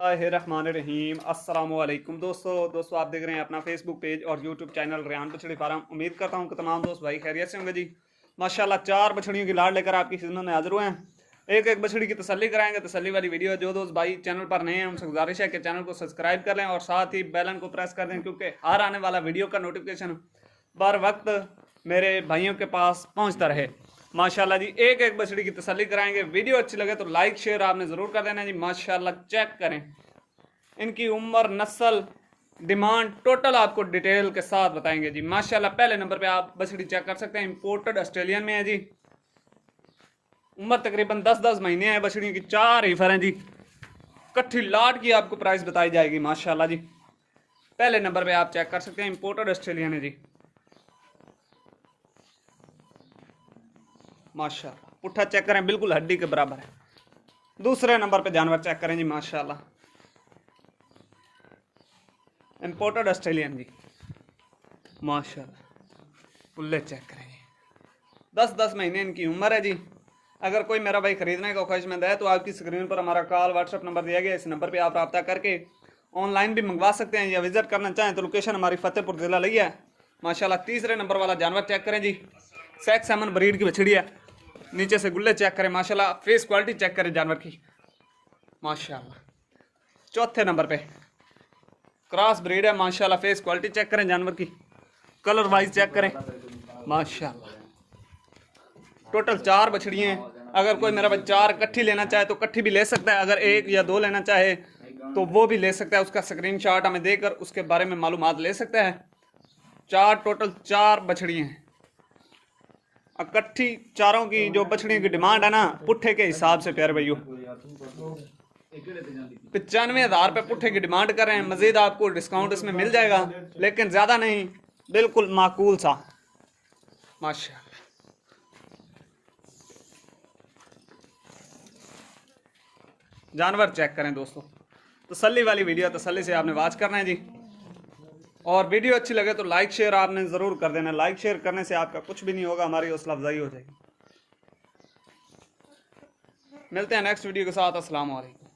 रहीम अस्सलामुअलैकुम दोस्तों आप देख रहे हैं अपना फेसबुक पेज और यूट्यूब चैनल रेहान बछड़ी फार्म। उम्मीद करता हूं कि तमाम दोस्त भाई खैरियत से होंगे जी। माशाल्लाह 4 बछड़ियों की लाड़ लेकर आपकी खिदमत में हाजिर हुए हैं। एक एक बछड़ी की तसल्ली कराएंगे। तसल्ली वाली वीडियो जो दोस्त भाई चैनल पर नए हैं उनसे गुजारिश है कि चैनल को सब्सक्राइब कर लें और साथ ही बेल आइकन को प्रेस कर दें, क्योंकि हर आने वाला वीडियो का नोटिफिकेशन बर वक्त मेरे भाइयों के पास पहुंचता रहे। माशाल्लाह जी एक एक बछड़ी की तसल्ली कराएंगे। वीडियो अच्छी लगे तो लाइक शेयर आपने ज़रूर कर देना जी। माशाल्लाह चेक करें, इनकी उम्र, नस्ल, डिमांड टोटल आपको डिटेल के साथ बताएंगे जी। माशाल्लाह पहले नंबर पे आप बछड़ी चेक कर सकते हैं, इंपोर्टेड ऑस्ट्रेलियन में है जी। उम्र तकरीबन 10-10 महीने है। बछड़ियों की 4 हीफर हैं जी। कट्ठी लाट की आपको प्राइस बताई जाएगी। माशाल्लाह जी पहले नंबर पे आप चेक कर सकते हैं, इंपोर्टेड ऑस्ट्रेलियन है जी। माशाल्लाह पुट्ठा चेक करें, बिल्कुल हड्डी के बराबर है। दूसरे नंबर पे जानवर चेक करें जी। माशाल्लाह इंपोर्टेड ऑस्ट्रेलियन जी। माशाल्लाह खुले चेक करें जी। 10-10 महीने इनकी उम्र है जी। अगर कोई मेरा भाई खरीदने का ख्वाहिशमंद है तो आपकी स्क्रीन पर हमारा कॉल व्हाट्सअप नंबर दिया गया है। इस नंबर पे आप रब्ता करके ऑनलाइन भी मंगवा सकते हैं, या विजिट करना चाहें तो लोकेशन हमारी फतेहपुर जिला लई है। माशाल्लाह तीसरे नंबर वाला जानवर चेक करें जी। सेक्स सेमन ब्रीड की बछड़ी है। नीचे से गुल्ले चेक करें। माशाल्लाह फेस क्वालिटी चेक करें जानवर की। माशाल्लाह चौथे नंबर पे क्रॉस ब्रीड है। माशाल्लाह फेस क्वालिटी चेक करें जानवर की, कलर वाइज चेक करें। माशाल्लाह टोटल 4 बछड़ियाँ हैं। अगर कोई मेरा भाई 4 इकट्ठी लेना चाहे तो इकट्ठी भी ले सकता है। अगर 1 या 2 लेना चाहे तो वो भी ले सकता है। उसका स्क्रीनशॉट हमें देकर उसके बारे में मालूमात ले सकता है। टोटल 4 बछड़ियाँ हैं। इकट्ठी चारों की जो बछड़ियों की डिमांड है ना, पुट्ठे के हिसाब से प्यारे भाइयों 95,000 रुपये पुट्ठे की डिमांड कर रहे हैं। मजीद आपको डिस्काउंट इसमें मिल जाएगा, लेकिन ज़्यादा नहीं, बिल्कुल माकूल सा। माशाल्लाह जानवर चेक करें दोस्तों। तसल्ली वाली वीडियो तसल्ली से आपने वॉच करना है जी। और वीडियो अच्छी लगे तो लाइक शेयर आपने ज़रूर कर देना। लाइक शेयर करने से आपका कुछ भी नहीं होगा, हमारी हौसला अफजाई हो जाएगी। मिलते हैं नेक्स्ट वीडियो के साथ। अस्सलाम वालेकुम।